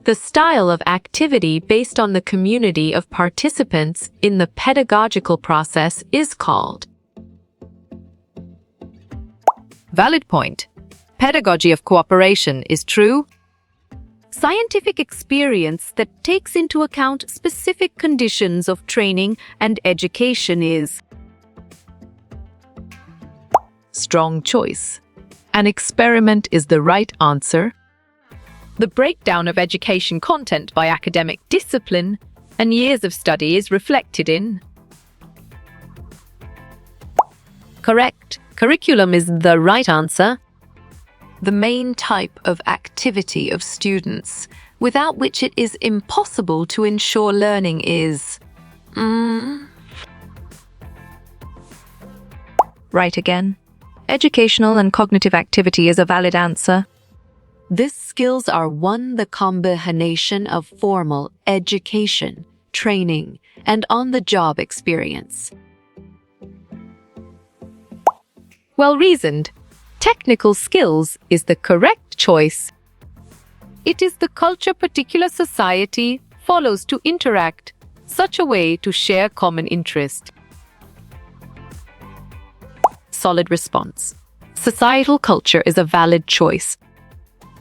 The style of activity based on the community of participants in the pedagogical process is called. Valid point. Pedagogy of cooperation is true. Scientific experience that takes into account specific conditions of training and education is. Strong choice. An experiment is the right answer. The breakdown of education content by academic discipline and years of study is reflected in. Correct. Curriculum is the right answer. The main type of activity of students, without which it is impossible to ensure learning is. Right again. Educational and cognitive activity is a valid answer. These skills are the combination of formal education, training, and on-the-job experience. Well reasoned. Technical skills is the correct choice. It is the culture particular society follows to interact, such a way to share common interest. Solid response. Societal culture is a valid choice.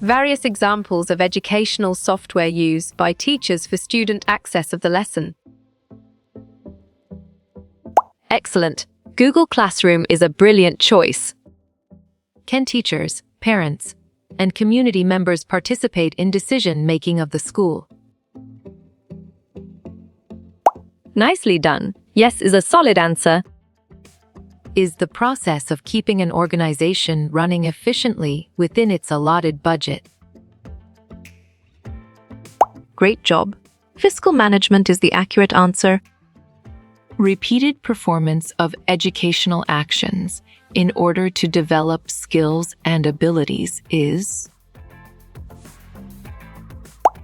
Various examples of educational software used by teachers for student access of the lesson. Excellent. Google Classroom is a brilliant choice. Can teachers, parents, and community members participate in decision-making of the school? Nicely done. Yes is a solid answer. Is the process of keeping an organization running efficiently within its allotted budget. Great job. Fiscal management is the accurate answer. Repeated performance of educational actions in order to develop skills and abilities is.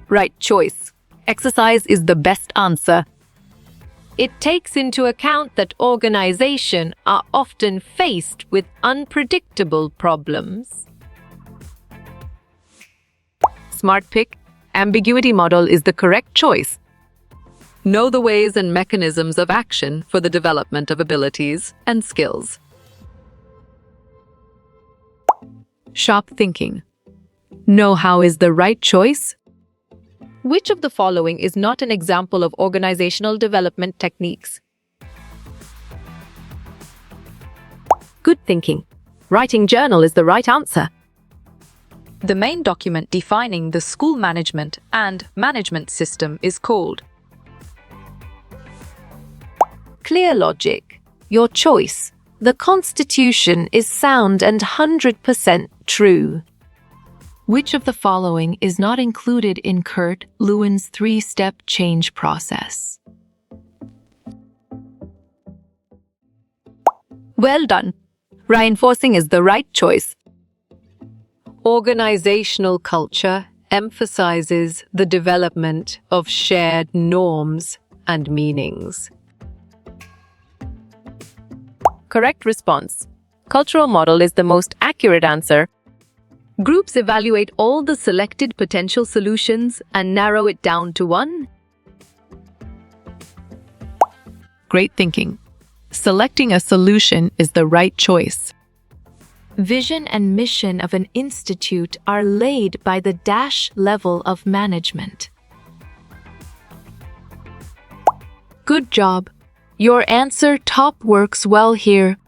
Right choice. Exercise is the best answer. It takes into account that organizations are often faced with unpredictable problems. Smart pick. Ambiguity model is the correct choice. Know the ways and mechanisms of action for the development of abilities and skills. Sharp thinking. Know-how is the right choice. Which of the following is not an example of organizational development techniques? Good thinking. Writing journal is the right answer. The main document defining the school management and management system is called. Clear logic. Your choice. The Constitution is sound and 100% true. Which of the following is not included in Kurt Lewin's three-step change process? Well done. Reinforcing is the right choice. Organizational culture emphasizes the development of shared norms and meanings. Correct response. Cultural model is the most accurate answer. Groups evaluate all the selected potential solutions and narrow it down to one. Great thinking. Selecting a solution is the right choice. Vision and mission of an institute are laid by the level of management. Good job. Your answer top works well here.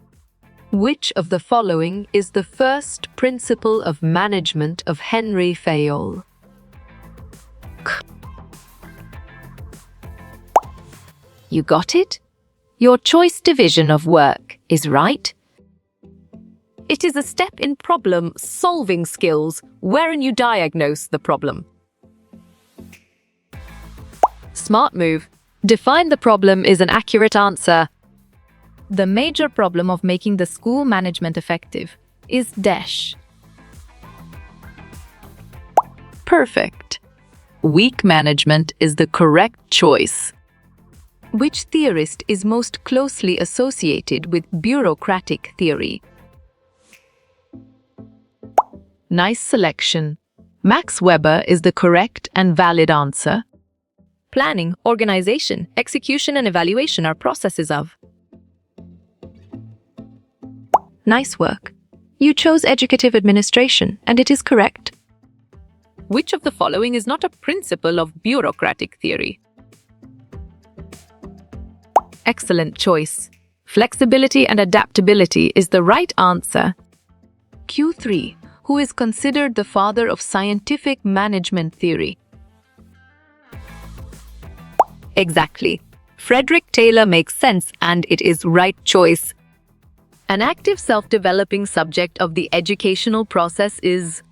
Which of the following is the first principle of management of Henry Fayol? You got it? Your choice division of work is right. It is a step in problem-solving skills wherein you diagnose the problem. Smart move. Define the problem is an accurate answer. The major problem of making the school management effective is dash. Perfect. Weak management is the correct choice. Which theorist is most closely associated with bureaucratic theory? Nice selection. Max Weber is the correct and valid answer. Planning, organization, execution, and evaluation are processes of. Nice work. You chose educative administration, and it is correct. Which of the following is not a principle of bureaucratic theory? Excellent choice. Flexibility and adaptability is the right answer. Q3. Who is considered the father of scientific management theory? Exactly. Frederick Taylor makes sense, and it is right choice. An active self-developing subject of the educational process is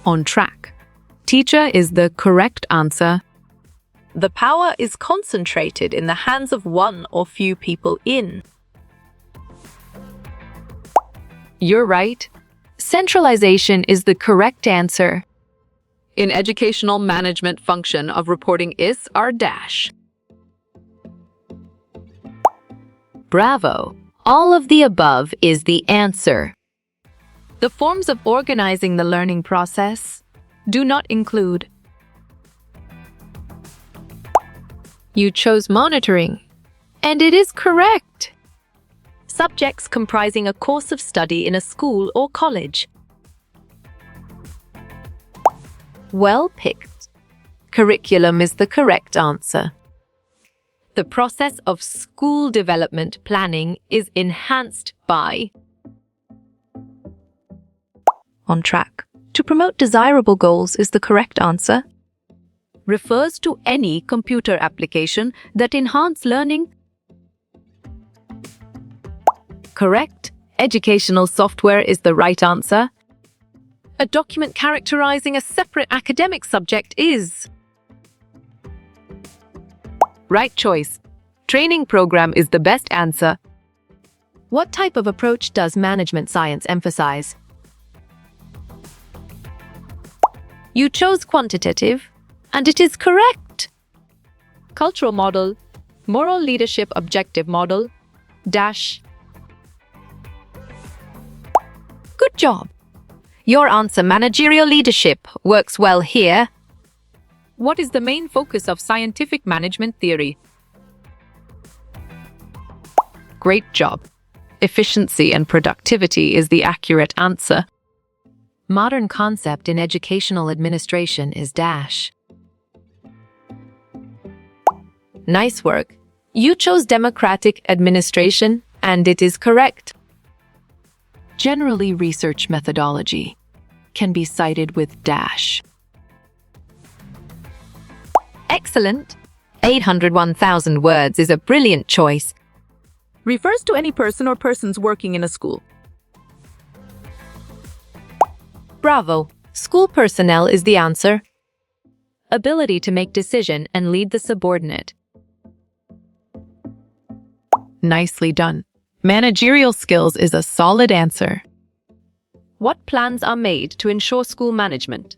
on track. Teacher is the correct answer. The power is concentrated in the hands of one or few people in. You're right. Centralization is the correct answer. In educational management function of reporting is our dash. Bravo! All of the above is the answer. The forms of organizing the learning process do not include. You chose monitoring, and it is correct. Subjects comprising a course of study in a school or college. Well picked. Curriculum is the correct answer. The process of school development planning is enhanced by on track. To promote desirable goals is the correct answer. Refers to any computer application that enhance learning. Correct. Educational software is the right answer. A document characterizing a separate academic subject is right choice. Training program is the best answer. What type of approach does management science emphasize? You chose quantitative, and it is correct. Cultural model, moral leadership objective model, dash. Good job. Your answer, managerial leadership, works well here. What is the main focus of scientific management theory? Great job. Efficiency and productivity is the accurate answer. Modern concept in educational administration is dash. Nice work. You chose democratic administration, and it is correct. Generally, research methodology can be cited with dash. Excellent. 801,000 words is a brilliant choice. Refers to any person or persons working in a school. Bravo. School personnel is the answer. Ability to make decision and lead the subordinate. Nicely done. Managerial skills is a solid answer. What plans are made to ensure school management?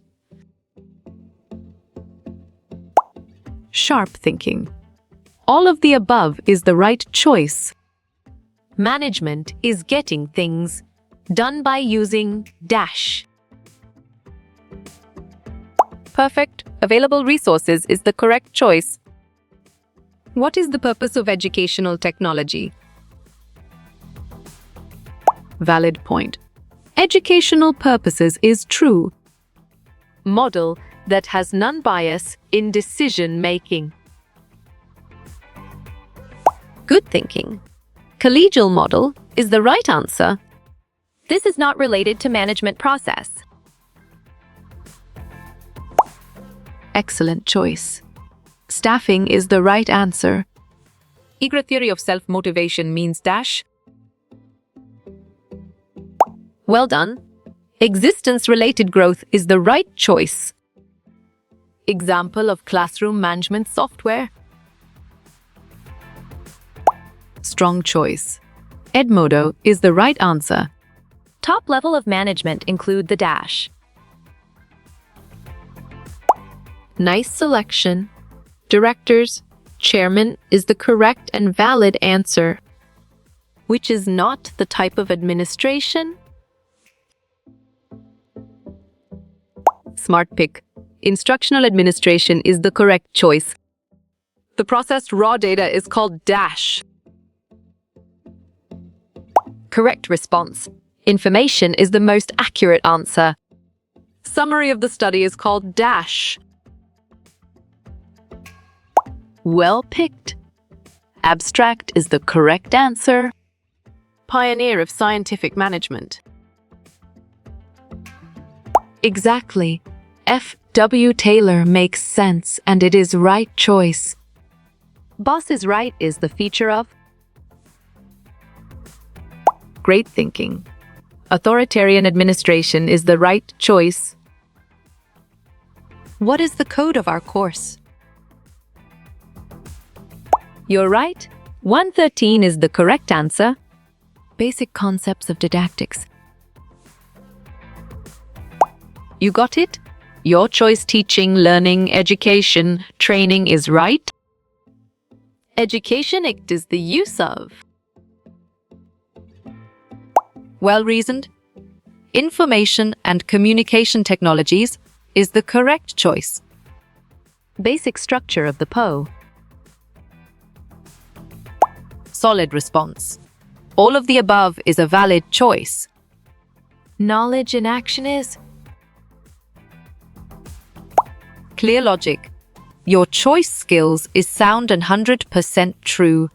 Sharp thinking. All of the above is the right choice. Management is getting things done by using dash. Perfect. Available resources is the correct choice. What is the purpose of educational technology? Valid point. Educational purposes is true. Model that has non-bias in decision-making. Good thinking. Collegial model is the right answer. This is not related to management process. Excellent choice. Staffing is the right answer. Eager theory of self-motivation means dash. Well done. Existence-related growth is the right choice. Example of classroom management software. Strong choice. Edmodo is the right answer. Top level of management include the dash. Nice selection. Directors, chairman is the correct and valid answer. Which is not the type of administration? smart pick. Instructional administration is the correct choice. The processed raw data is called DASH. Correct response. Information is the most accurate answer. Summary of the study is called DASH. Well picked. Abstract is the correct answer. Pioneer of scientific management. Exactly. F.W. Taylor makes sense and it is right choice. Boss is right is the feature of great thinking. Authoritarian administration is the right choice. What is the code of our course? You're right. 113 is the correct answer. Basic concepts of didactics. You got it? Your choice teaching, learning, education, training is right. Education act is the use of well-reasoned information and communication technologies is the correct choice. Basic structure of the PO. Solid response. All of the above is a valid choice. Knowledge in action is clear logic. Your choice skills is sound and 100% true.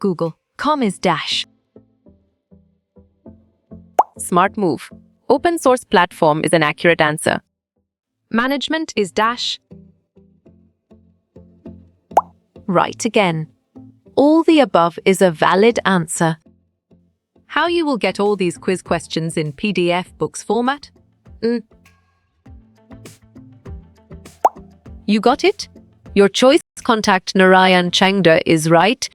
Google.com is dash. Smart move. Open source platform is an accurate answer. Management is dash. Right again. All the above is a valid answer. How you will get all these quiz questions in PDF books format? You got it? Your choice contact Narayan Changda is right.